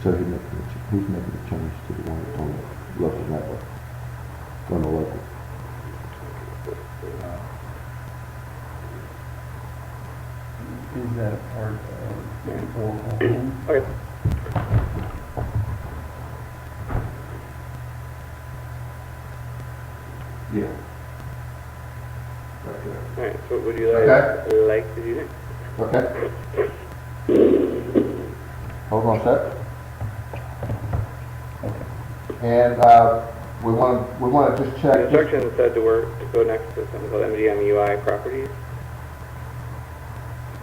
So he's making a change to the one that's on the local network, on the local. Is that a part of Okay. Yeah. Right there. Alright, so what would you like to do next? Okay. Hold on a sec. And we want to just check. The instructions said to go next to something called MDM UI properties.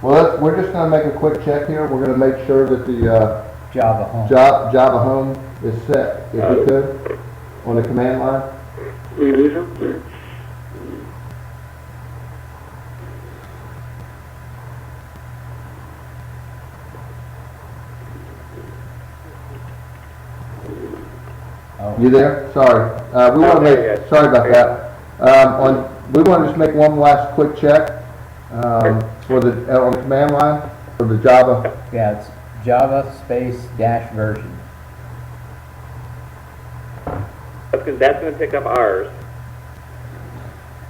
Well, we're just going to make a quick check here. We're going to make sure that the Java home. Java home is set, if we could, on the command line. Oh. You there? Sorry. We want to make, sorry about that. We want to just make one last quick check for the on the command line for the Java. Yeah, it's Java space dash version. That's because that's going to pick up our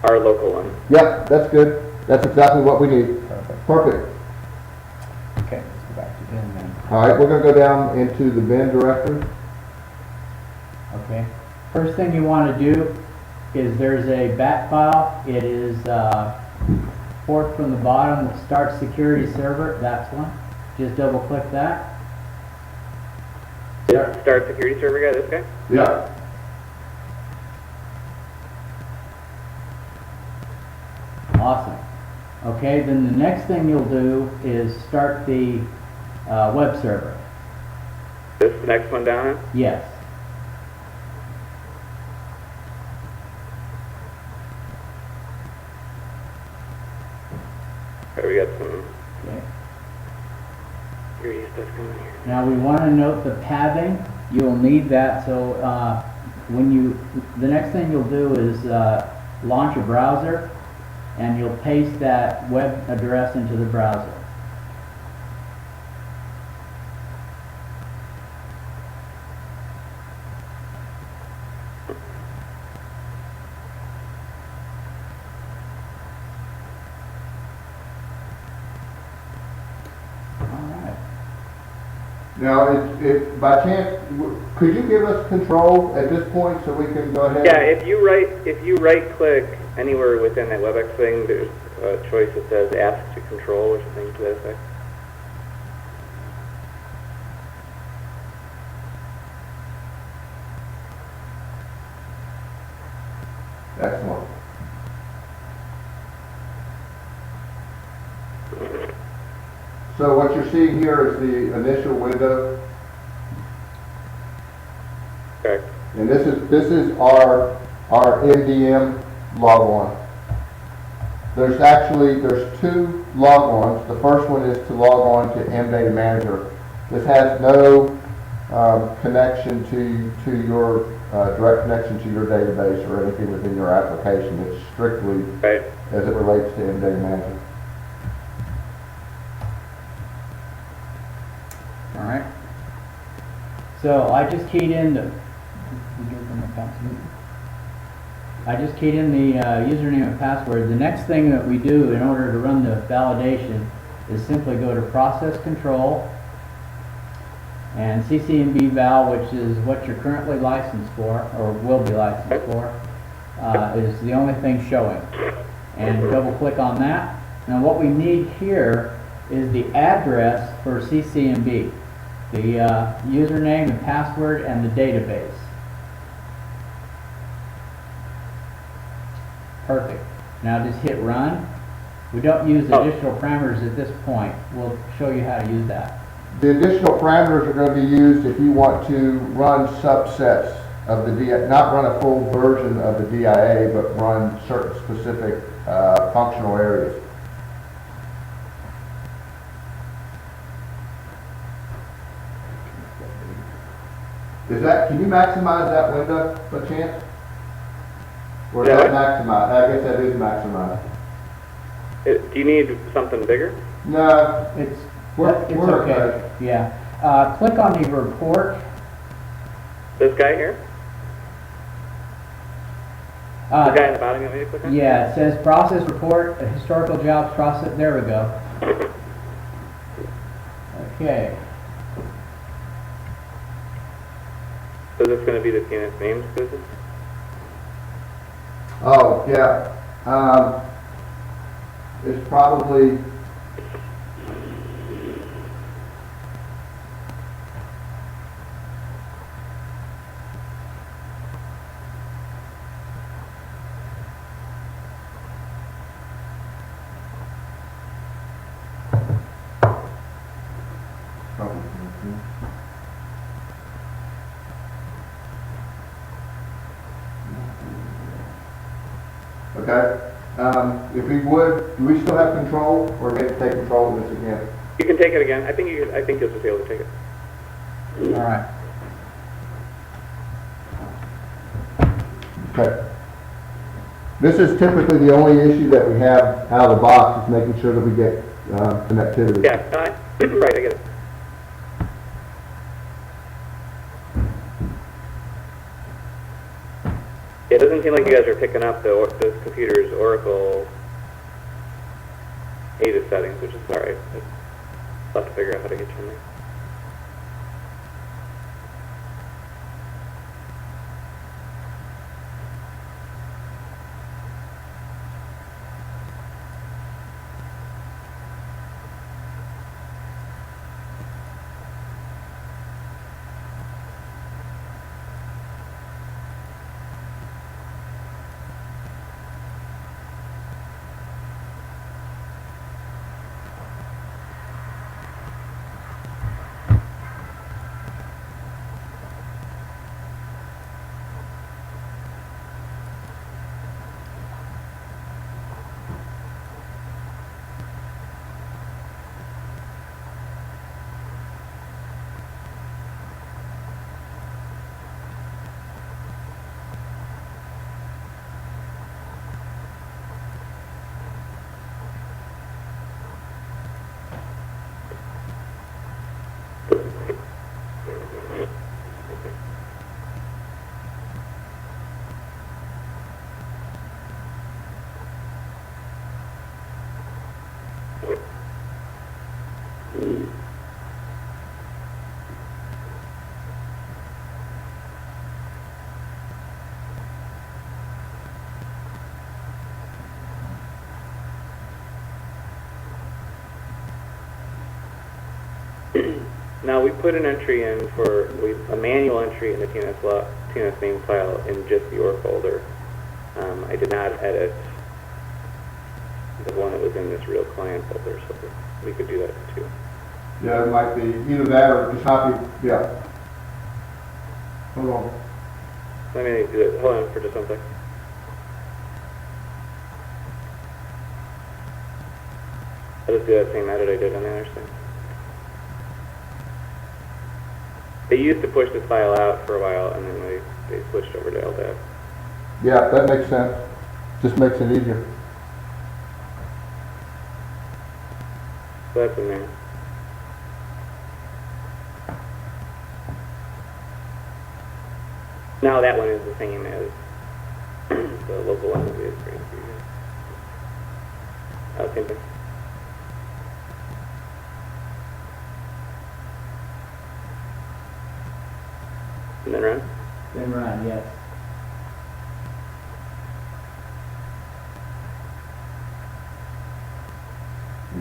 local one. Yep, that's good. That's exactly what we need. Perfect. Okay, let's go back to bin then. All right, we're going to go down into the bin directory. Okay. First thing you want to do is there's a bat file. It is fourth from the bottom. Start security server. That's one. Just double click that. Start security server guy, this guy? Yeah. Awesome. Okay, then the next thing you'll do is start the web server. This the next one down? Yes. Okay, we got some Okay. security stuff going here. Now we want to note the pathing. You'll need that, so the next thing you'll do is launch a browser, and you'll paste that web address into the browser. Now, by chance, could you give us control at this point so we can go ahead? Yeah, if you right click anywhere within that WebEx thing, there's a choice that says ask to control or something to that effect. Excellent. So what you're seeing here is the initial window, Correct. and this is our MDM log on. There's two log ons. The first one is to log on to MData Manager. This has no connection to your direct connection to your database or anything within your application. It's strictly Right. as it relates to MData Manager. All right. So I just keyed in the username and password. The next thing that we do in order to run the validation is simply go to process control and CCNB val, which is what you're currently licensed for or will be licensed for, is the only thing showing. And double click on that. Now what we need here is the address for CCNB, the username and password and the database. Perfect. Now just hit run. We don't use additional parameters at this point. We'll show you how to use that. The additional parameters are going to be used if you want to run subsets of the DIA, not run a full version of the DIA, but run certain specific functional areas. Can you maximize that window by chance? Or is that maximized? I guess that is maximized. Do you need something bigger? No, It's we're okay. Yeah. Click on the report. This guy here? The guy in the bottom you want me to click on? Yeah, it says process report, historical jobs process, there we go. Okay. So this is going to be the TNS names business? Oh, yeah. It's probably, okay. If we would, do we still have control, or maybe take control of this again? You can take it again. I think you'll just be able to take it. All right. Okay. This is typically the only issue that we have out of the box, is making sure that we get connectivity. Yeah, right, I get it. It doesn't seem like you guys are picking up this computer's Oracle ADA settings, which is alright. I'll have to figure out how to get you in there. Now we put an entry in for a manual entry in the TNS name file in just the OR folder. I did not edit the one that was in this real client folder, so we could do that too. Yeah, it might be either that or just copy. Yeah. Hold on. Let me do it. Hold on for just one second. I'll just do that same edit I did on the other side. They used to push this file out for a while, and then they switched over to LDAP. Yeah, that makes sense. Just makes it easier. So that's in there. Now that one is the same as the local one that we had created for you guys. Same thing. And then run? Then run, yes.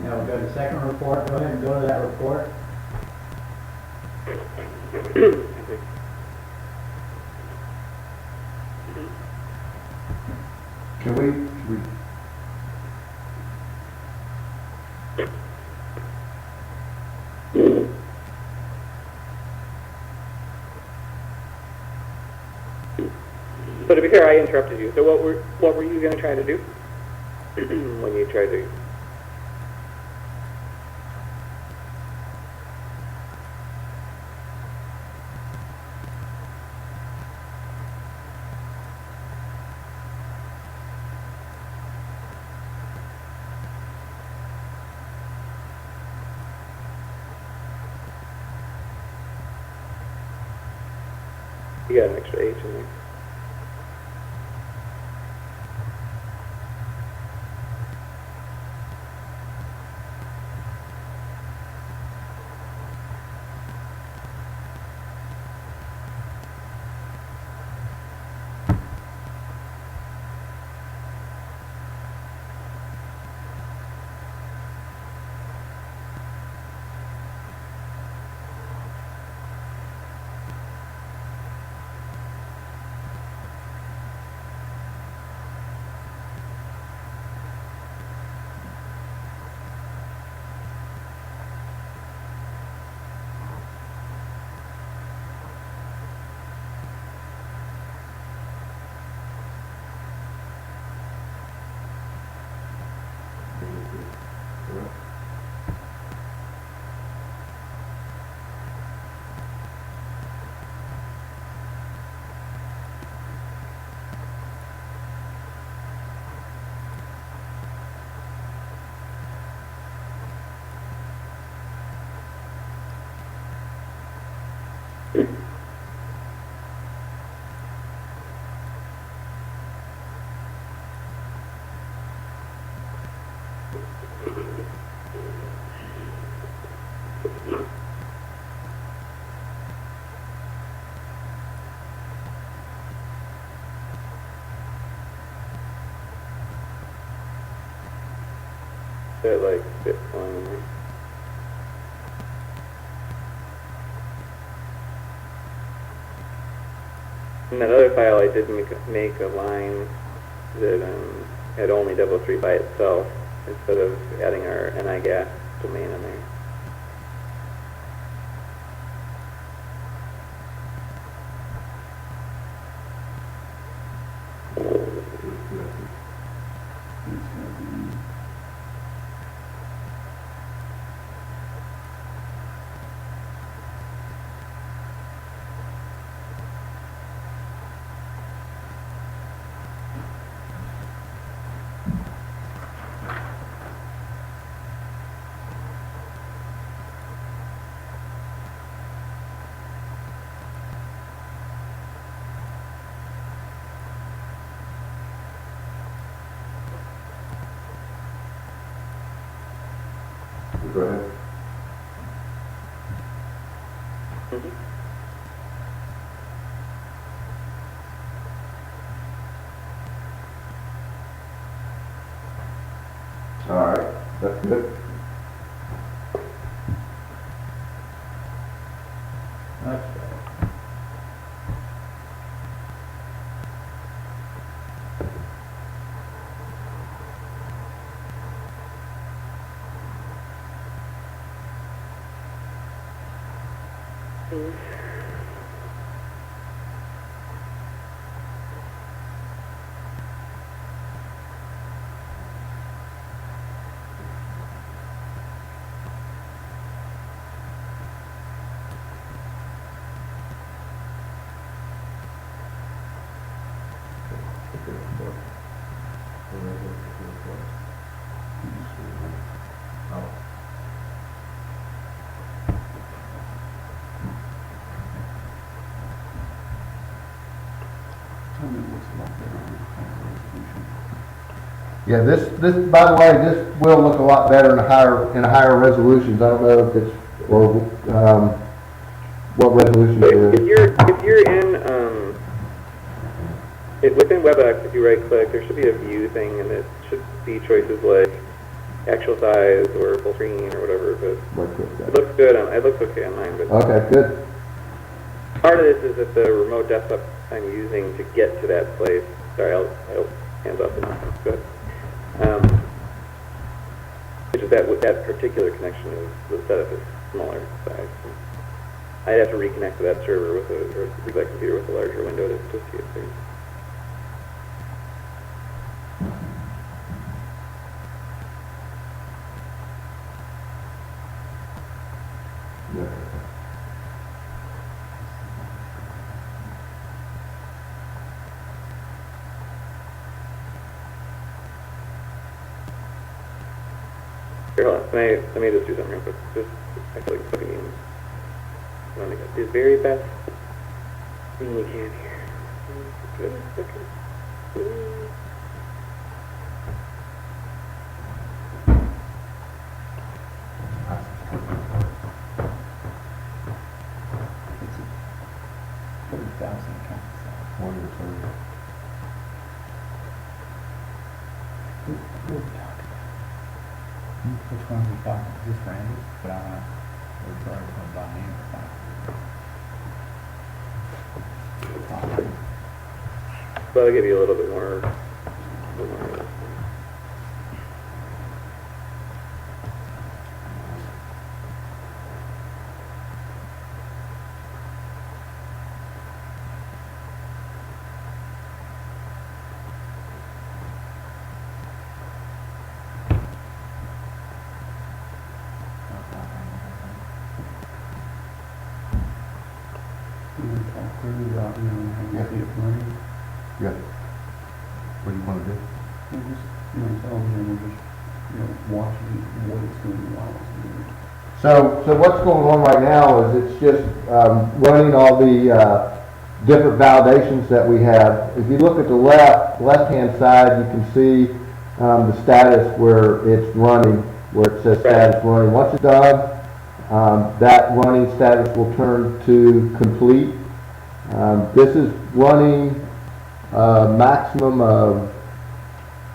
Now we'll go to second report. Go ahead and go to that report. Can we So to be fair, I interrupted you. So what were you going to try to do when you tried to? You got an extra H in there. That like fifth line in there. In that other file, I did make a line that had only 003 by itself instead of adding our NIGAS domain in there. Go ahead. All right, that's good. Much better. Yeah, this, by the way, this will look a lot better in higher resolutions. I don't know if it's, or, what resolution it is. If you're in, within WebEx, if you right click, there should be a view thing, and it should be choices like actual size or full screen or whatever, but it looks good it looks okay on mine, but. Okay, good. Part of this is that the remote desktop I'm using to get to that place. Sorry, I'll hands off the nonsense. Good. Which is that particular connection was set up as smaller size. I'd have to reconnect to that server or that computer with a larger window to see it there. Here, hold on. Let me just do something real quick. Just, I feel like fucking want to get the very best We can hear. Good, okay. It's 30,000 accounts. One or two. Who are we talking about? Which one are we talking? Is this Randy? But I don't know. We're talking about him or not. But I'll give you a little bit more. You want to talk through about, you know, how you Yeah. see it running? Yeah. What do you want to do? You know, just, you know, tell them, you know, just, you know, watching what it's doing while it's doing it. So what's going on right now is it's just running all the different validations that we have. If you look at the left-hand side, you can see the status where it's running, where it says status running. Once it's done, that running status will turn to complete. This is running maximum of,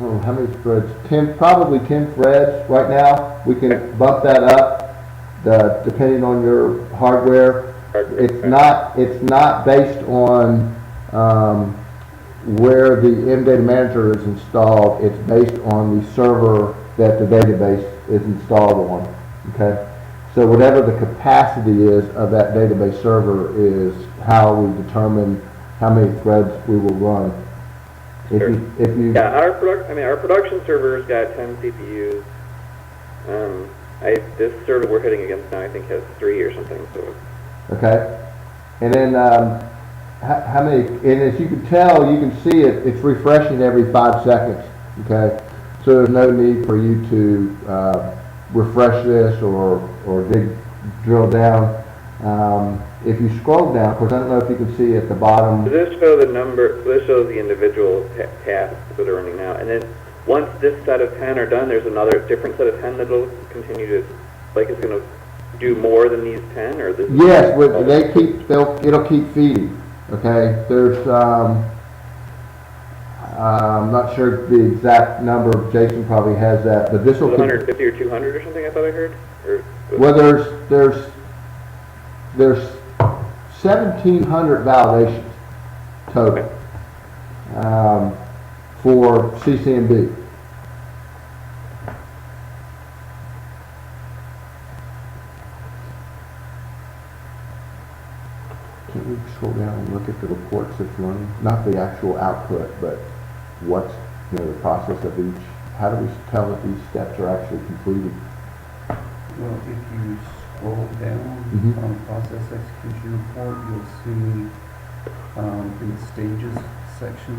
oh, how many threads? 10, probably 10 threads right now. We can bump that up depending on your hardware. It's not based on where the MData Manager is installed. It's based on the server that the database is installed on. Okay, so whatever the capacity is of that database server is how we determine how many threads we will run. If you Yeah, our production server's got 10 CPUs. This server we're hitting against now, I think, has 3 or something. So. Okay, and then how many? And as you can tell, you can see it. It's refreshing every 5 seconds. Okay, so there's no need for you to refresh this or drill down. If you scroll down, of course, I don't know if you can see at the bottom. Does this show the number? This shows the individual tasks that are running now, and then once this set of 10 are done, there's another different set of 10 that'll continue to, like, it's going to do more than these 10, or this? Yes, it'll keep feeding. Okay, there's I'm not sure the exact number. Jason probably has that, but this will keep. 150 or 200 or something, I thought I heard. Or Well, there's 1,700 validations total for CCNB. Can we scroll down and look at the reports that's running? Not the actual output, but what's, the process of each. How do we tell that these steps are actually completed? Well, if you scroll down Mhm. on process execution report, you'll see in the stages section.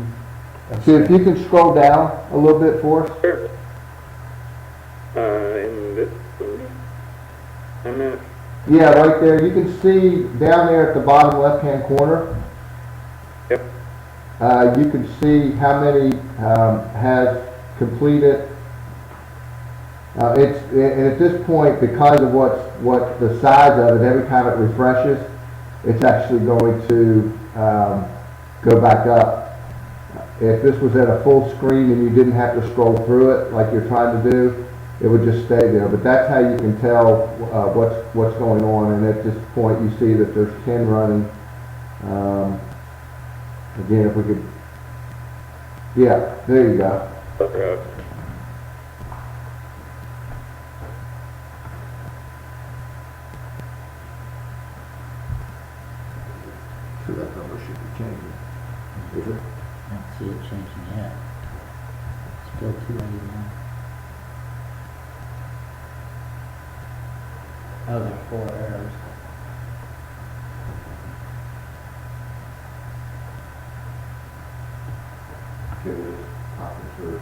See if you can scroll down a little bit for us. Sure. In this one? I'm not. Yeah, right there. You can see down there at the bottom left-hand corner. Yep. You can see how many has completed. And at this point, because of what the size of it, every time it refreshes, it's actually going to go back up. If this was at a full screen and you didn't have to scroll through it like you're trying to do, it would just stay there. But that's how you can tell what's going on. And at this point, you see that there's 10 running. Again, if we could, yeah, there you go. So that number should be changing. Is it? I don't see it changing yet. Still 281. Oh, there's 4 errors. Okay, we're just popping through.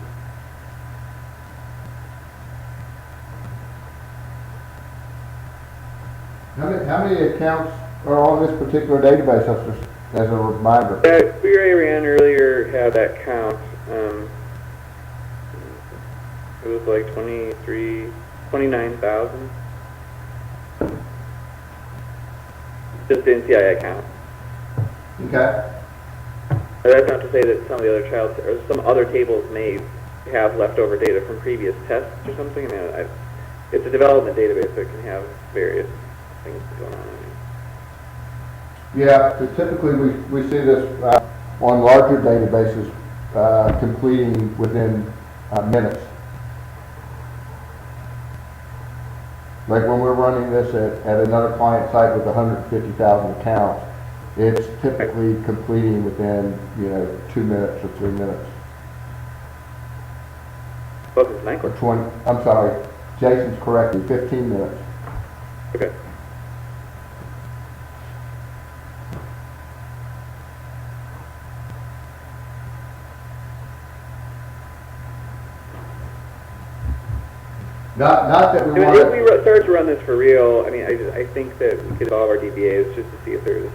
How many accounts are on this particular database? as a reminder. That query I ran earlier had that count. It was like 29,000. Just the NCII count. Okay? But that's not to say that some of the other or some other tables may have leftover data from previous tests or something. I mean, it's a development database that can have various things going on. Yeah, so typically we see this on larger databases completing within minutes. Like when we're running this at another client site with 150,000 accounts, it's typically completing within 2 minutes or 3 minutes. Welcome tonight. Or 20. I'm sorry, Jason's correctly. 15 minutes. Okay. Not that we I mean, want if we start to run this for real, I mean, I think that we could involve our DBAs just to see if there's,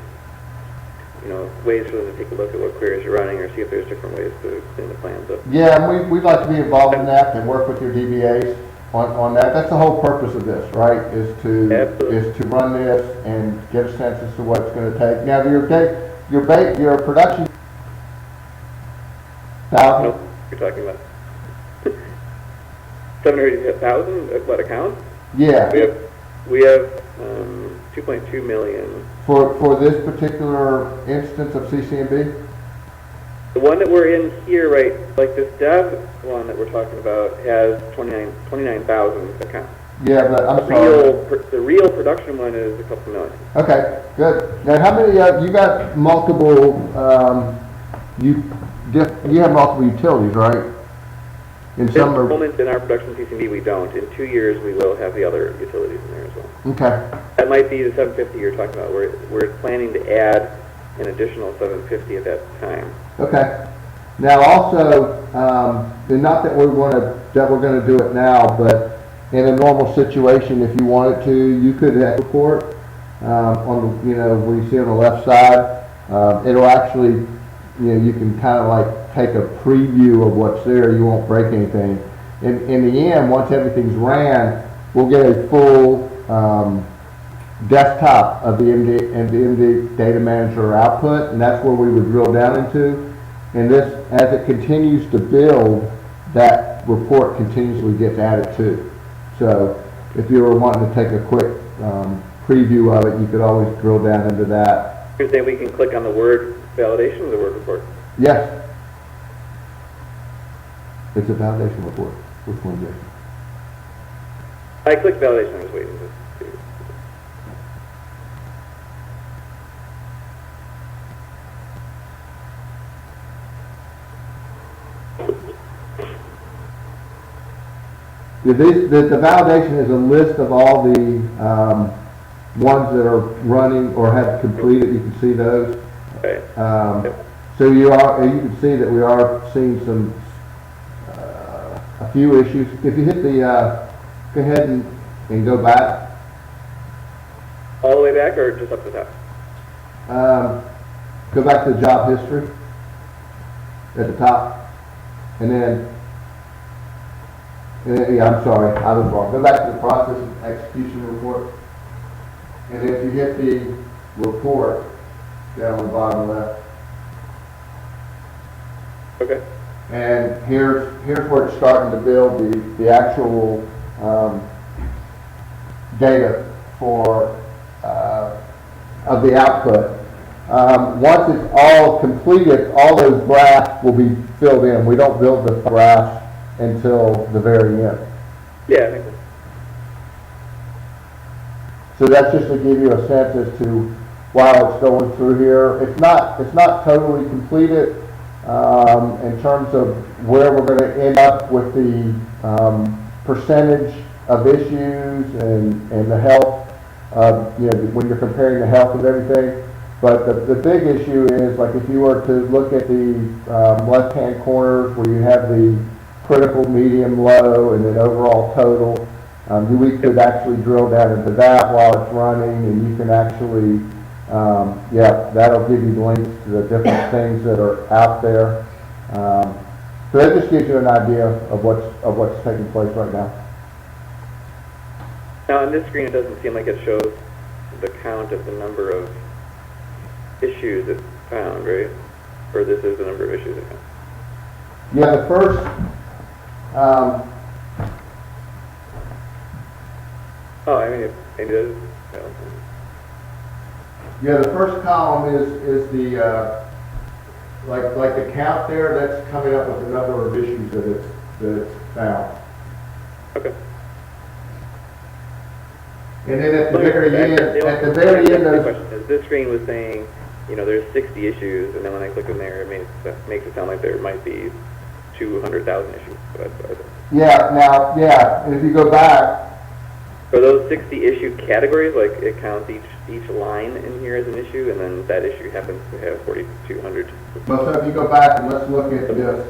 ways for them to take a look at what queries you're running, or see if there's different ways to clean the plans up. Yeah, and we'd like to be involved in that and work with your DBAs on that. That's the whole purpose of this, right? Is to run this and get a sense as to what it's going to take. Now, your production. Nope, you're talking about 780,000. What account? Yeah. We have 2.2 million. For this particular instance of CCMB? The one that we're in here, right, like this dev one that we're talking about has 29,000 accounts. Yeah, but I'm sorry. The real production one is a couple million. Okay, good. Now, how many, you got multiple, you have multiple utilities, right? In At some the moment in our production CCMB we don't. In 2 years we will have the other utilities in there as well. Okay. That might be the 750 you're talking about. We're planning to add an additional 750 at that time. Okay. Now also, and not that we're going to do it now, but in a normal situation, if you wanted to, you could report on the, where you see on the left side. It'll actually, you can kind of like take a preview of what's there. You won't break anything. In the end, once everything's ran, we'll get a full desktop of the MD Data Manager output, and that's where we would drill down into. And this, as it continues to build, that report continuously gets added to. So if you were wanting to take a quick preview of it, you could always drill down into that. You're saying we can click on the Word validation or the Word report? Yes. It's a validation report. Which one, Jason? I clicked validation. I was waiting to see. The validation is a list of all the ones that are running or have completed. You can see those. Okay. So you can see that we are seeing a few issues. If you hit the, go ahead and go back. All the way back or just up to the top? Go back to the job history at the top. And then, yeah, I'm sorry, I was wrong. Go back to the process and execution report. And if you hit the report down on the bottom left. Okay. And here's where it's starting to build the actual data for of the output. Once it's all completed, all those graphs will be filled in. We don't build the graphs until the very end. Yeah, I think so. So that's just to give you a sense as to while it's going through here. It's not totally completed in terms of where we're going to end up with the percentage of issues and the health of, when you're comparing the health of everything. But the big issue is, like, if you were to look at the left-hand corners where you have the critical, medium, low, and then overall total, we could actually drill down into that while it's running, and you can actually Yeah, that'll give you the links to the different things that are out there. So that just gives you an idea of what's taking place right now. Now on this screen, it doesn't seem like it shows the count of the number of issues it found, right? Or this is the number of issues it found. Yeah, the first, Oh, I mean, it is. yeah, the first column is the, like the count there, that's coming up with the number of issues that it's found. Okay. And then at the very end, those, question is, this screen was saying, you know, there's 60 issues, and then when I click in there, it makes it sound like there might be 200,000 issues. yeah, and if you go back, Are those 60 issue categories, like it counts each line in here as an issue, and then that issue happens to have 4,200? well, so if you go back and let's look at this,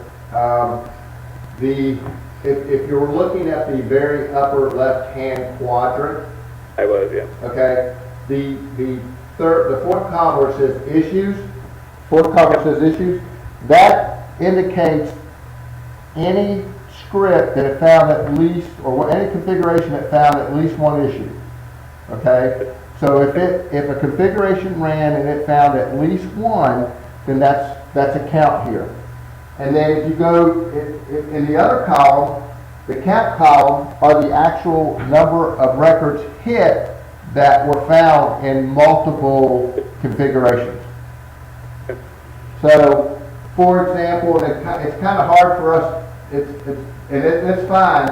if you're looking at the very upper left-hand quadrant, I was, yeah. okay, the fourth column where it says issues, that indicates any script that it found at least, or any configuration that found at least one issue. Okay? So if a configuration ran and it found at least one, then that's a count here. And then if you go in the other column, the count column are the actual number of records hit that were found in multiple configurations. So, for example, it's kind of hard for us, it's fine,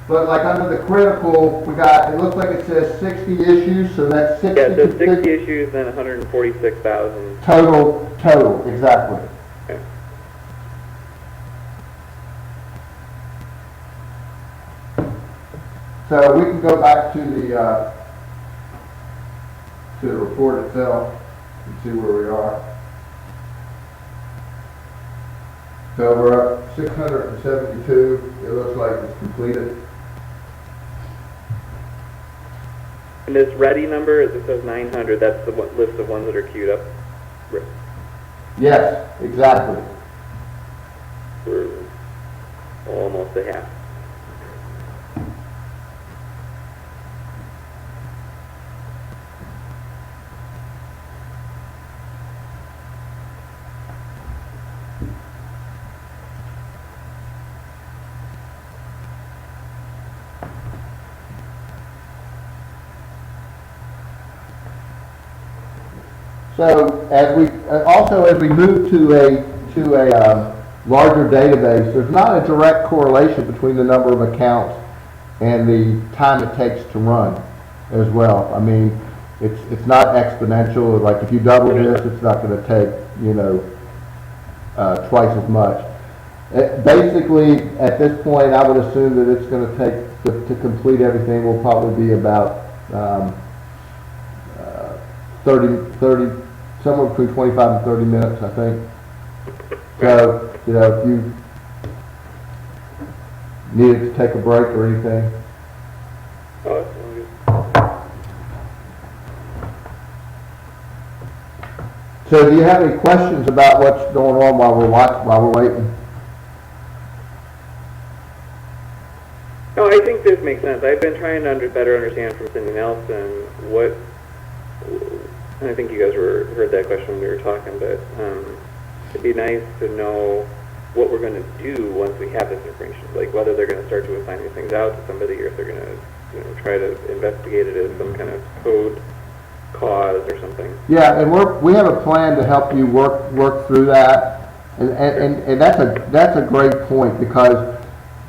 but like under the critical, it looks like it says 60 issues, so that's 60. Yeah, so 60 issues, then 146,000. Total, exactly. Okay. So we can go back to the report itself and see where we are. So we're up 672. It looks like it's completed. And this ready number, as it says 900, that's the list of ones that are queued up. Yes, exactly. We're almost a half. So as we move to a larger database, there's not a direct correlation between the number of accounts and the time it takes to run as well. I mean, it's not exponential. Like if you double this, it's not going to take twice as much. Basically, at this point, I would assume that it's going to take to complete everything will probably be about 30, somewhere between 25 and 30 minutes, I think. So, if you needed to take a break or anything. Oh, that's really good. So, do you have any questions about what's going on while we're waiting? No, I think this makes sense. I've been trying to better understand from Cindy Nelson what, and I think you guys heard that question when we were talking, but it'd be nice to know what we're going to do once we have this information, like whether they're going to start to assign these things out to somebody, or if they're going to try to investigate it as some kind of code cause or something. Yeah, and we have a plan to help you work through that, and that's a great point, because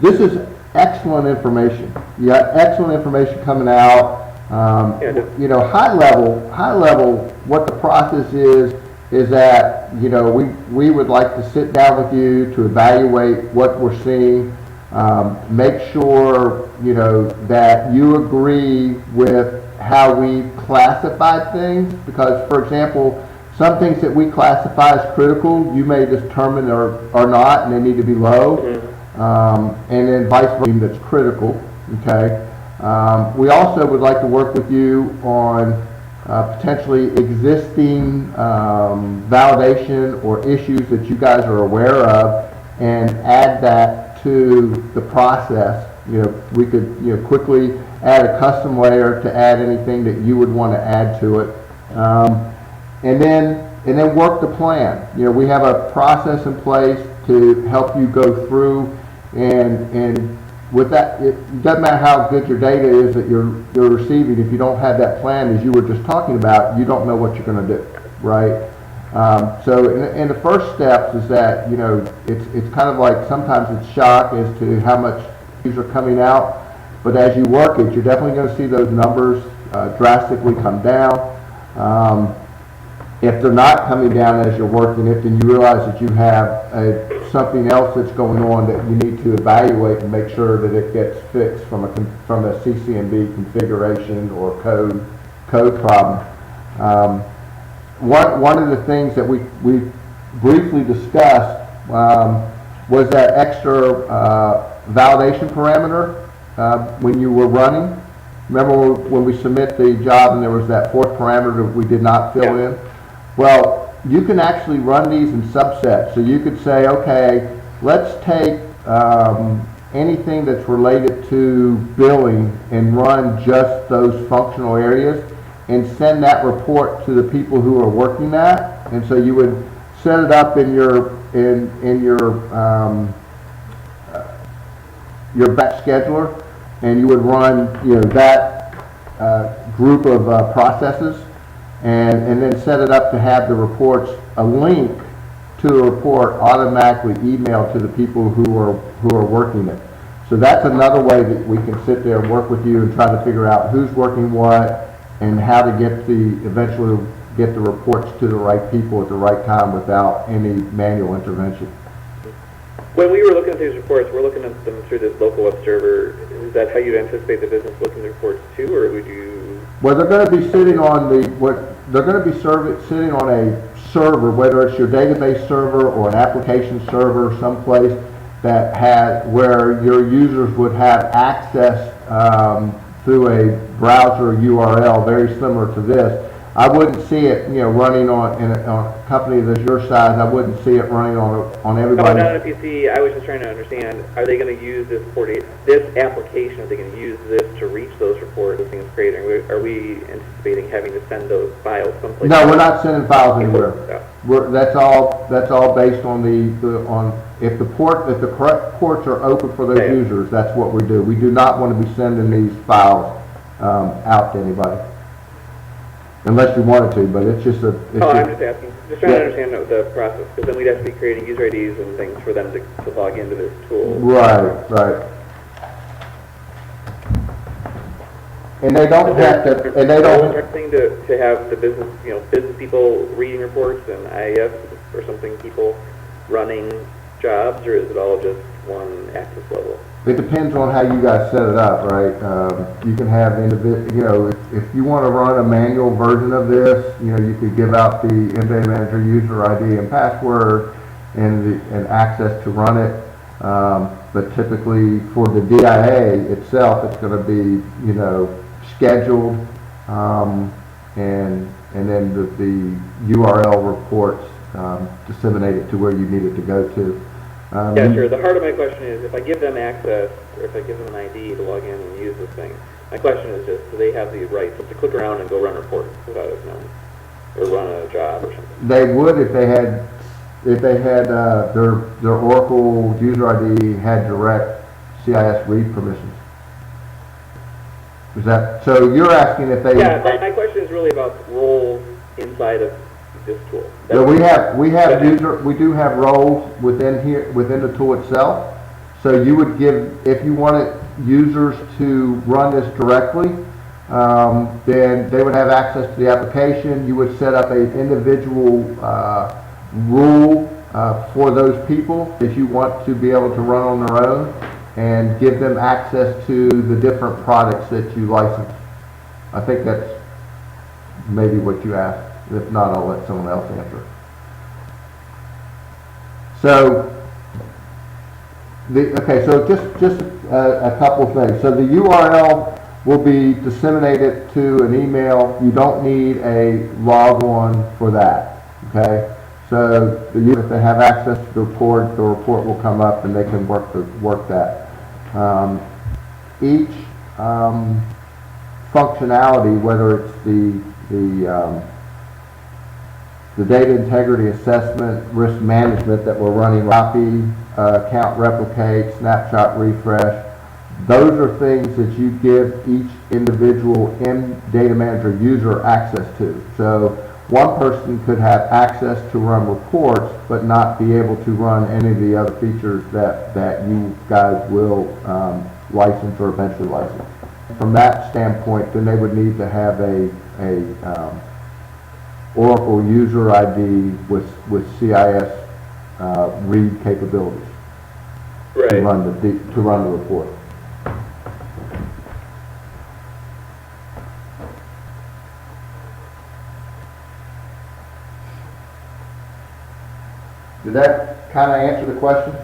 this is excellent information. You got excellent information coming out. High level, what the process is that, we would like to sit down with you to evaluate what we're seeing, make sure, that you agree with how we classify things, because, for example, some things that we classify as critical, you may determine are not, and they need to be low, and then vice versa, that's critical, okay? We also would like to work with you on potentially existing validation or issues that you guys are aware of and add that to the process. We could, quickly add a custom layer to add anything that you would want to add to it. And then work the plan. We have a process in place to help you go through, and with that, it doesn't matter how good your data is that you're receiving. If you don't have that plan, as you were just talking about, you don't know what you're going to do, right? So in the first steps is that, it's kind of like sometimes it's shock as to how much these are coming out, but as you work it, you're definitely going to see those numbers drastically come down. If they're not coming down as you're working it, then you realize that you have something else that's going on that you need to evaluate and make sure that it gets fixed from a CCNB configuration or code problem. One of the things that we briefly discussed was that extra validation parameter when you were running. Remember when we submit the job and there was that fourth parameter that we did not fill in? Well, you can actually run these in subsets. So you could say, okay, let's take anything that's related to billing and run just those functional areas and send that report to the people who are working that. And so you would set it up in your batch scheduler, and you would run that group of processes, and then set it up to have the reports, a link to the report automatically emailed to the people who are working it. So that's another way that we can sit there and work with you and try to figure out who's working what and how to eventually get the reports to the right people at the right time without any manual intervention. When we were looking at these reports, we're looking at them through this local web server. Is that how you'd anticipate the business looking at the reports too, or would you? Well, they're going to be sitting on sitting on a server, whether it's your database server or an application server, someplace that where your users would have access through a browser URL very similar to this. I wouldn't see it, running on a company that's your size. I wouldn't see it running on everybody. No, not a PC. I was just trying to understand: are they going to use this application? Are they going to use this to reach those reports that things creating? Are we anticipating having to send those files someplace? No, we're not sending files anywhere. That's all based on if the correct ports are open for those users. That's what we do. We do not want to be sending these files out to anybody. Unless you wanted to, but it's just a... I'm just asking. Just trying to understand the process, because then we'd have to be creating user IDs and things for them to log into this tool. Right. And they don't have to... And they don't... Is it thing to have the business, business people reading reports and IAS or something, people running jobs, or is it all just one access level? It depends on how you guys set it up, right? You can have if you want to run a manual version of this, you could give out the MDM Manager user ID and password and access to run it. But typically for the DIA itself, it's going to be, scheduled, and then the URL reports disseminated to where you need it to go to. Yeah, sure. The heart of my question is, if I give them access, or if I give them an ID to log in and use this thing, my question is just, do they have the right to click around and go run reports without us knowing, or run a job or something? They would if they had their Oracle user ID had direct CIS read permissions. Is that so? You're asking if they? Yeah, my question is really about roles inside of this tool. So we do have roles within the tool itself. So you would if you wanted users to run this directly, then they would have access to the application. You would set up an individual rule for those people that you want to be able to run on their own, and give them access to the different products that you license. I think that's maybe what you asked. If not, I'll let someone else answer. So, so just a couple of things. So the URL will be disseminated to an email. You don't need a log on for that, okay? So if they have access to the report will come up and they can work that. Each functionality, whether it's the data integrity assessment, risk management that we're running, copy, count, replicate, snapshot, refresh, those are things that you give each individual data manager user access to. So one person could have access to run reports, but not be able to run any of the other features that you guys will license or eventually license. From that standpoint, then they would need to have a Oracle user ID with CIS read capabilities to run the report. Did that kind of answer the question?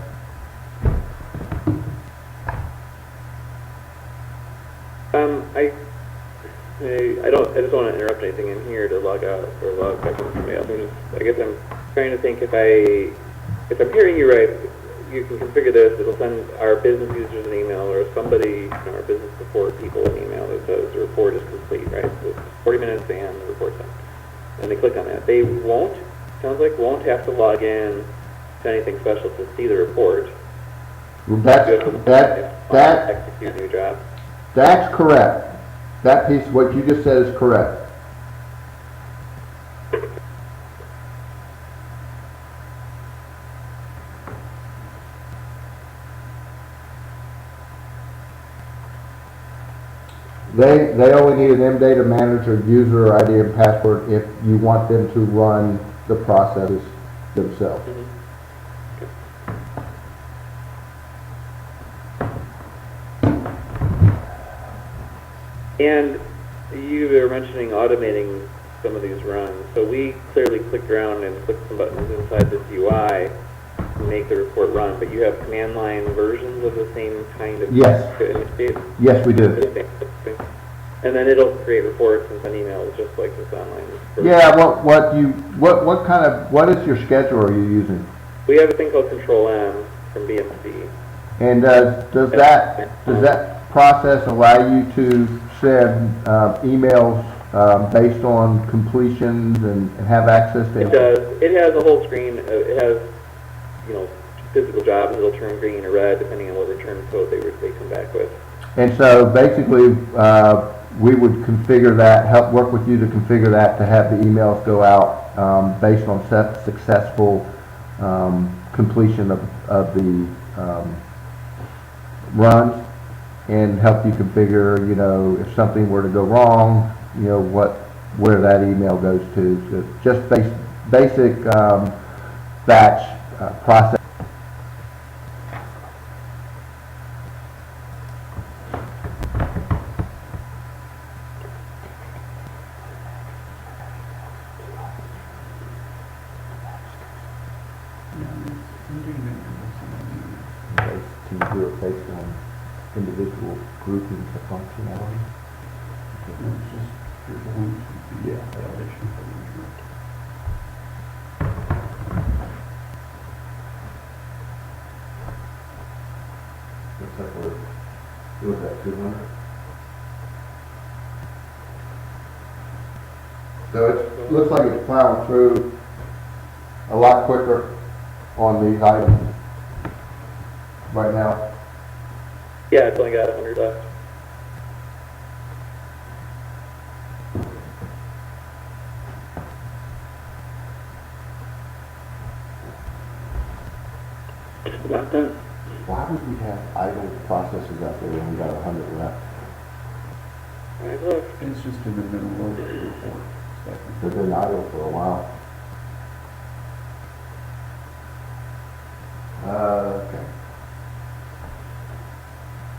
I just don't want to interrupt anything in here to log out or log back into somebody else. I guess I'm trying to think if I'm hearing you right, you can configure this. It'll send our business users an email or somebody, our business support people an email that says the report is complete, right? So it's 40 minutes and the report's done. And they click on that. They won't have to log in to anything special to see the report. Execute a new job. That's correct. That piece, what you just said, is correct. They only need an MData manager user ID and password if you want them to run the processes themselves. And you were mentioning automating some of these runs. So we clearly clicked around and clicked some buttons inside this UI to make the report run, but you have command line versions of the same kind of Yes, we do. And then it'll create reports and send emails just like this online version. Yeah, what is your schedule are you using? We have a thing called Control M from BMC. And does that process allow you to send emails based on completions and have access to? It does. It has a whole screen. It has, physical jobs. It'll turn green or red depending on what return code they come back with. And so basically, we would configure that, help work with you to configure that to have the emails go out based on successful completion of the runs, and help you configure, if something were to go wrong, where that email goes to. So just basic batch process. Can you do it based on individual groupings of functionality? Yeah. Looks like we're at 200. So it looks like it's plowing through a lot quicker on these items right now. Yeah, it's only got 100 left. About done. Why would we have idle processes out there when we got 100 left? Right, look. It's just in the middle of the report. They've been idle for a while. Okay.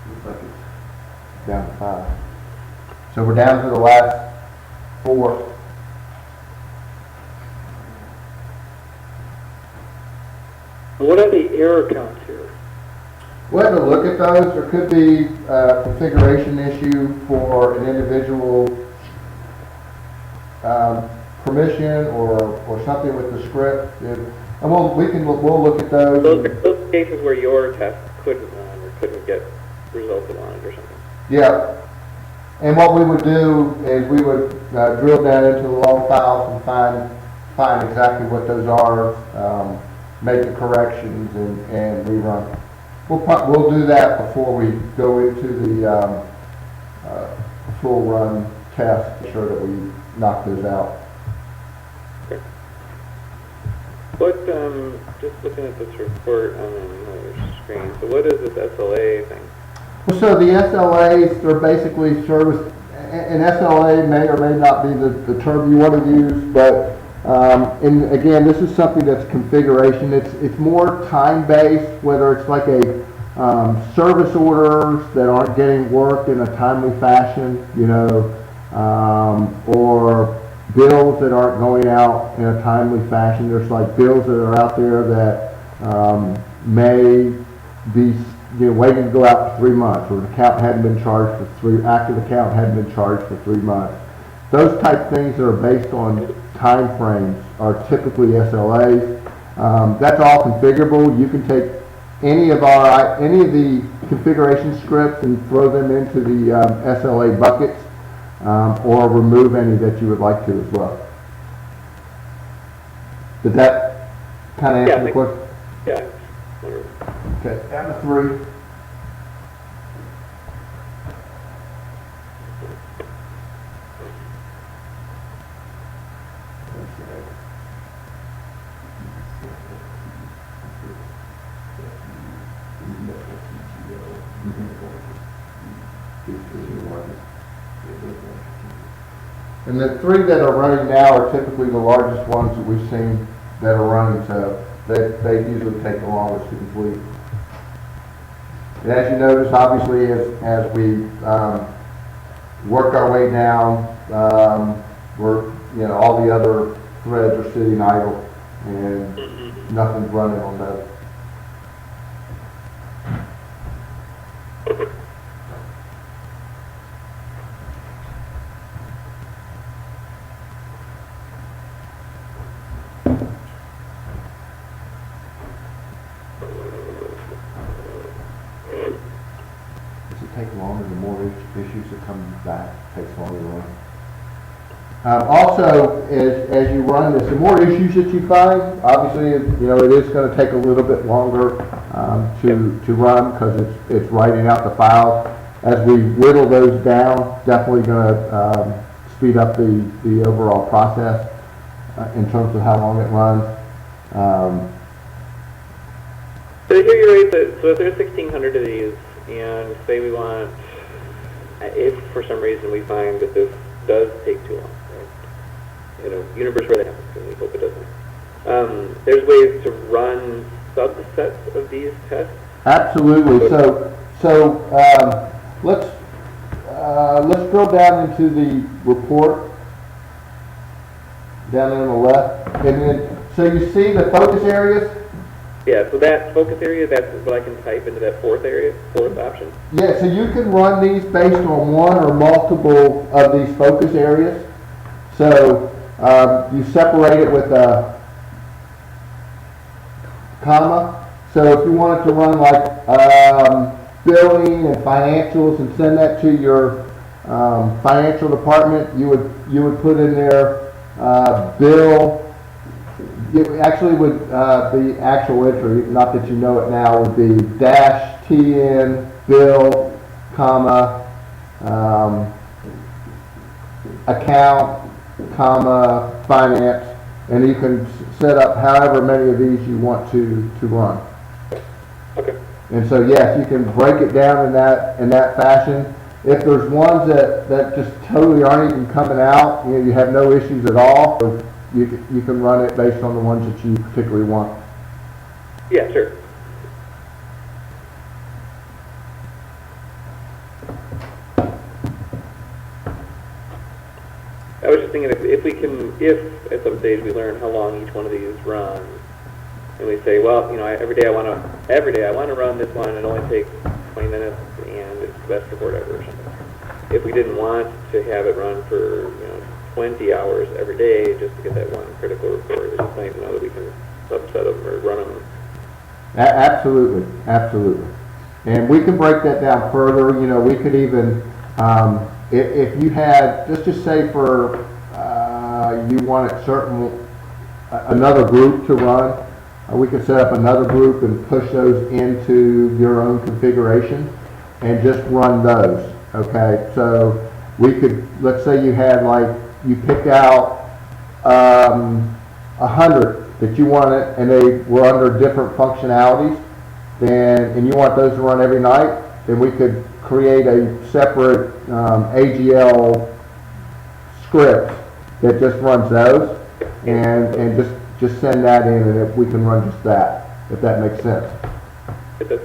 Looks like it's down to 5. So we're down to the last 4. What are the error counts here? We'll have to look at those. There could be a configuration issue for an individual permission or something with the script. And we'll look at those. Those cases where your test couldn't run or couldn't get resulted on it or something. Yeah. And what we would do is we would drill down into the log files and find exactly what those are, make the corrections and rerun. We'll do that before we go into the full run test, make sure that we knock those out. Okay. What, just looking at this report on another screen, so what is this SLA thing? Well, so the SLAs, they're basically service, an SLA may or may not be the term you want to use, but and again, this is something that's configuration. It's more time-based, whether it's like a service orders that aren't getting worked in a timely fashion, you know, or bills that aren't going out in a timely fashion. There's like bills that are out there that may be waiting to go out for 3 months, or the account hadn't been charged for active account hadn't been charged for 3 months. Those type things that are based on time frames are typically SLAs. That's all configurable. You can take any of the configuration scripts and throw them into the SLA buckets, or remove any that you would like to as well. Did that kind of answer the question? Yeah. Okay, number 3. And the 3 that are running now are typically the largest ones that we've seen that are running, so they usually take the longest to complete. And as you notice, obviously, as we work our way down, all the other threads are sitting idle, and nothing's running on those. Take longer, the more issues that come back, takes longer to run. Also, as you run this, the more issues that you find, obviously, it is going to take a little bit longer to run, because it's writing out the files. As we whittle those down, definitely going to speed up the overall process in terms of how long it runs. So here you're right, so if there's 1,600 of these, and say we want, if for some reason we find that this does take too long, right? Universe where that happens, and we hope it doesn't. There's ways to run subsets of these tests? Absolutely. So let's drill down into the report down there on the left, and then so you see the focus areas. Yeah, so that focus area, that's what I can type into that fourth option. Yeah, so you can run these based on one or multiple of these focus areas. So you separate it with a comma. So if you wanted to run like billing and financials and send that to your financial department, you would put in there bill. It actually would, the actual entry, not that you know it now, would be -TN, bill, comma, account, comma, finance, and you can set up however many of these you want to run. Okay. And so yes, you can break it down in that fashion. If there's ones that just totally aren't even coming out, you have no issues at all, you can run it based on the ones that you particularly want. Yeah, sure. I was just thinking if at some stage we learn how long each one of these runs, and we say, well, every day I want to run this one, and it only takes 20 minutes, and it's the best report ever or something. If we didn't want to have it run for 20 hours every day just to get that one critical report, it's just nice to know that we can subset them or run them. Absolutely, absolutely. And we can break that down further. We could even, if you had, let's just say for, you wanted another group to run, we could set up another group and push those into your own configuration and just run those, okay? So we could, let's say you had you picked out 100 that you wanted, and they were under different functionalities, and you want those to run every night, then we could create a separate AGL script that just runs those, and just send that in, and if we can run just that, if that makes sense. It does.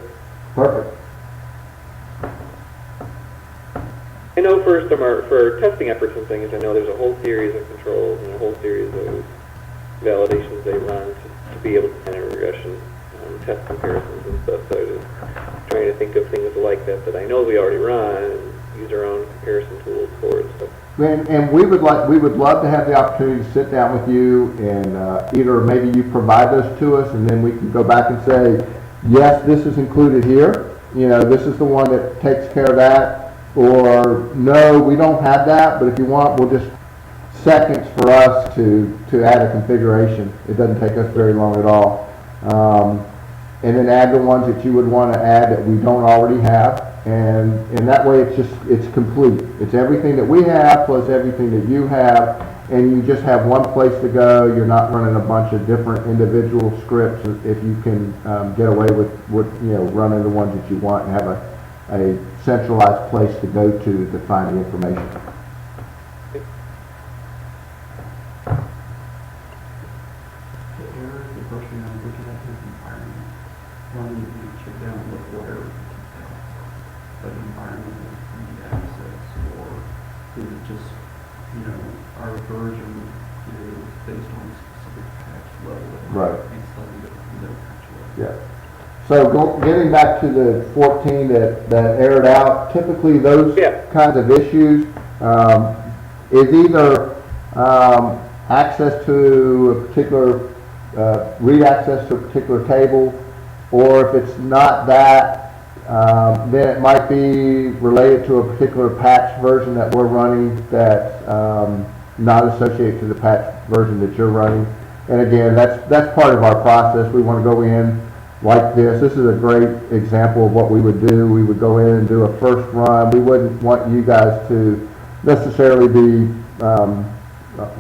Perfect. I know for testing efforts and things, I know there's a whole series of controls and a whole series of validations they run to be able to kind of regression test comparisons and stuff. So I was just trying to think of things like that I know we already run and use our own comparison tools for and stuff. And we would love to have the opportunity to sit down with you and either maybe you provide those to us, and then we can go back and say, yes, this is included here. This is the one that takes care of that, or no, we don't have that. But if you want, we'll just seconds for us to add a configuration. It doesn't take us very long at all. And then add the ones that you would want to add that we don't already have. And that way it's complete. It's everything that we have plus everything that you have, and you just have one place to go. You're not running a bunch of different individual scripts if you can get away with running the ones that you want and have a centralized place to go to find the information. Our version is based on a specific patch level. Right. And slightly different from their patch level. Yeah. So getting back to the 14 that aired out, typically those kinds of issues is either access to a particular, read access to a particular table, or if it's not that, then it might be related to a particular patch version that we're running that's not associated to the patch version that you're running. And again, that's part of our process. We want to go in like this. This is a great example of what we would do. We would go in and do a first run. We wouldn't want you guys to necessarily be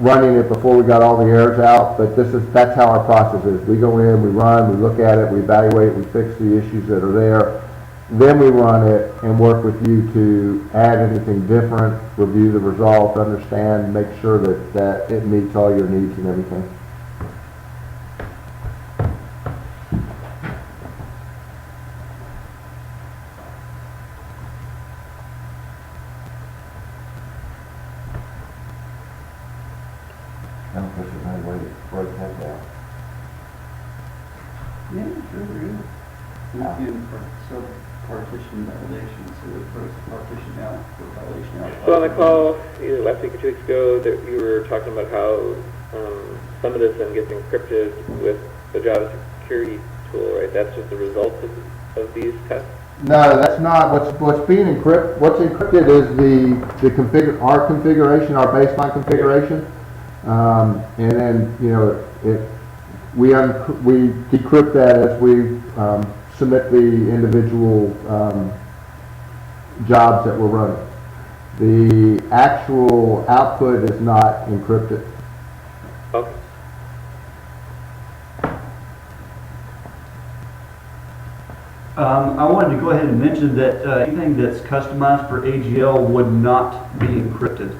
running it before we got all the errors out, but that's how our process is. We go in, we run, we look at it, we evaluate, we fix the issues that are there. Then we run it and work with you to add anything different, review the results, understand, make sure that it meets all your needs and everything. I don't think there's any way to break that down. Yeah, sure there is. We can partition validation, so we first partition out for validation out. So on the call, either last week or 2 weeks ago, that you were talking about how some of this then gets encrypted with the Java security tool, right? That's just the result of these tests? No, that's not. What's being encrypted. What's encrypted is our configuration, our baseline configuration, and then we decrypt that as we submit the individual jobs that we're running. The actual output is not encrypted. Okay. I wanted to go ahead and mention that anything that's customized for AGL would not be encrypted.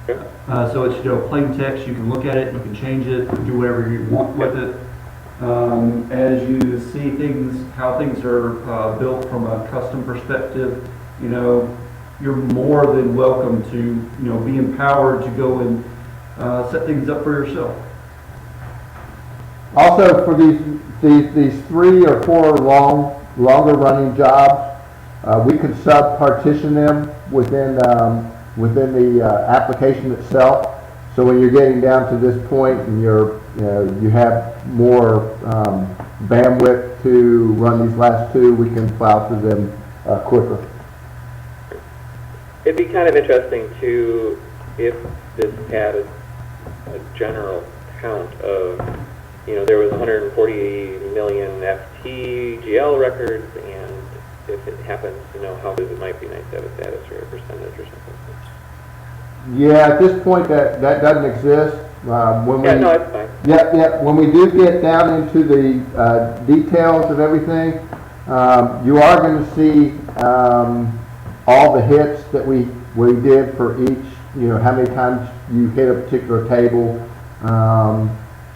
Okay. So it's plain text. You can look at it, you can change it, do whatever you want with it. As you see how things are built from a custom perspective, you're more than welcome to be empowered to go and set things up for yourself. Also, for these 3 or 4 longer running jobs, we could sub-partition them within the application itself. So when you're getting down to this point and you have more bandwidth to run these last 2, we can plow through them quicker. It'd be kind of interesting too if this had a general count of, there was 140 million FTGL records, and if it happens, how big it might be nice to have a status or a percentage or something. Yeah, at this point that doesn't exist. No, it's fine. Yeah. When we do get down into the details of everything, you are going to see all the hits that we did for each. How many times you hit a particular table.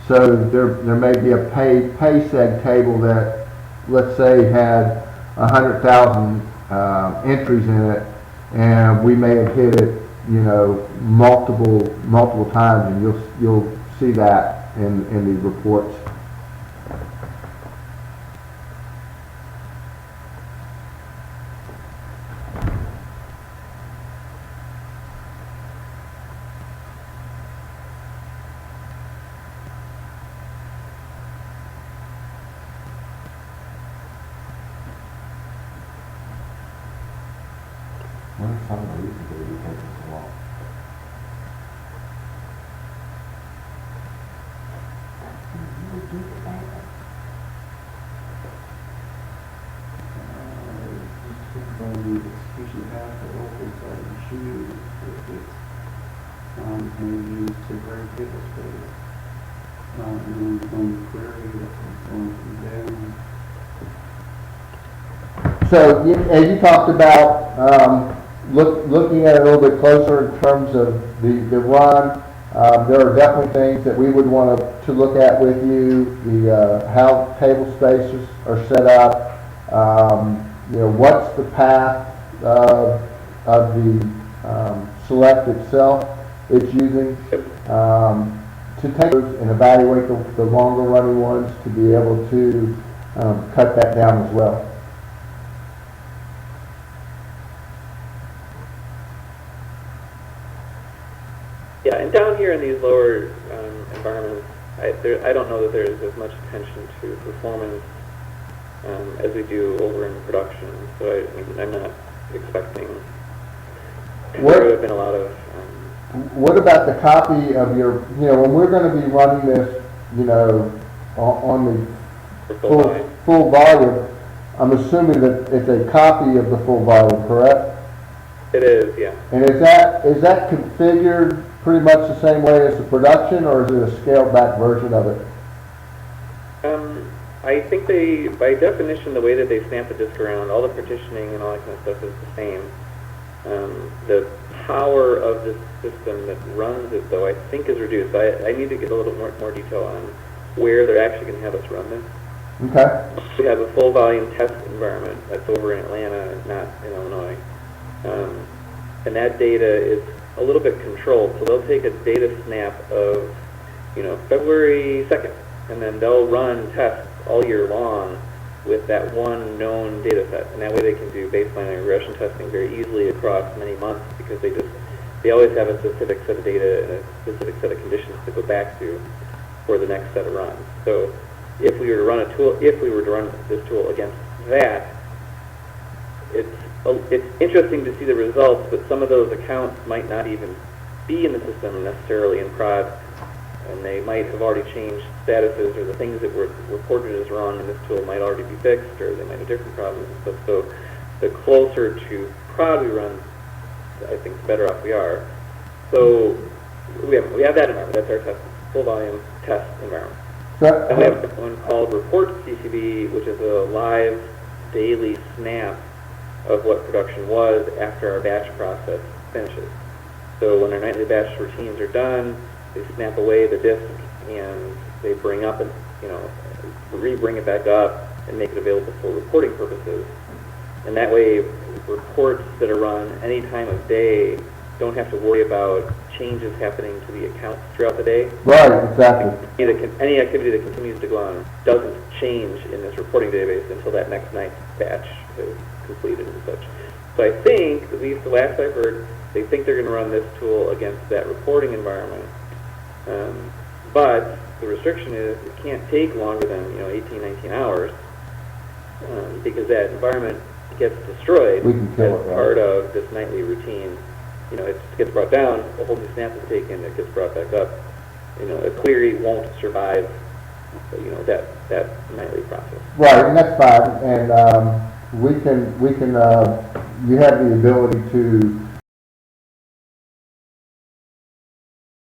So there may be a pay seg table that, let's say, had 100,000 entries in it, and we may have hit it, multiple times, and you'll see that in the reports. What are some of the reasons that it would take us so long? Just on the execution path, the local side of the shoe, if it's maybe used to break table space, and then going to query that's going to down. So, as you talked about, looking at it a little bit closer in terms of the run, there are definitely things that we would want to look at with you. How table spaces are set up. What's the path of the select itself it's using. To take those and evaluate the longer running ones to be able to cut that down as well. Yeah, and down here in these lower environments, I don't know that there's as much attention to performance as we do over in production. So I'm not expecting there would have been a lot of. What about the copy of your? When we're going to be running this, on the full volume, I'm assuming that it's a copy of the full volume, correct? It is, yeah. And is that configured pretty much the same way as the production, or is it a scaled back version of it? I think by definition, the way that they snap the disk around, all the partitioning and all that kind of stuff is the same. The power of the system that runs it, though, I think is reduced. I need to get a little more detail on where they're actually going to have us run this. Okay. We have a full volume test environment that's over in Atlanta, not in Illinois. And that data is a little bit controlled, so they'll take a data snap of, February 2nd, and then they'll run tests all year long with that one known data set, and that way they can do baseline and regression testing very easily across many months, because they always have a specific set of data and a specific set of conditions to go back to for the next set of runs. So if we were to run this tool against that, it's interesting to see the results, but some of those accounts might not even be in the system necessarily in prod, and they might have already changed statuses, or the things that were reported as wrong in this tool might already be fixed, or they might have different problems and stuff. So the closer to prod we run, I think the better off we are. So we have that environment. That's our test, full volume test environment. And we have one called report CCB, which is a live daily snap of what production was after our batch process finishes. So when our nightly batch routines are done, they snap away the disk and they bring up and re-bring it back up and make it available for reporting purposes. And that way, reports that are run any time of day don't have to worry about changes happening to the accounts throughout the day. Right, exactly. Any activity that continues to go on doesn't change in this reporting database until that next night's batch is completed and such. So I think, at least the last I've heard, they think they're going to run this tool against that reporting environment. But the restriction is it can't take longer than 18, 19 hours because that environment gets destroyed We can kill as it, right? part of this nightly routine. It gets brought down, a whole new snap is taken, it gets brought back up. A query won't survive that nightly process. Right, and that's fine, and, you have the ability to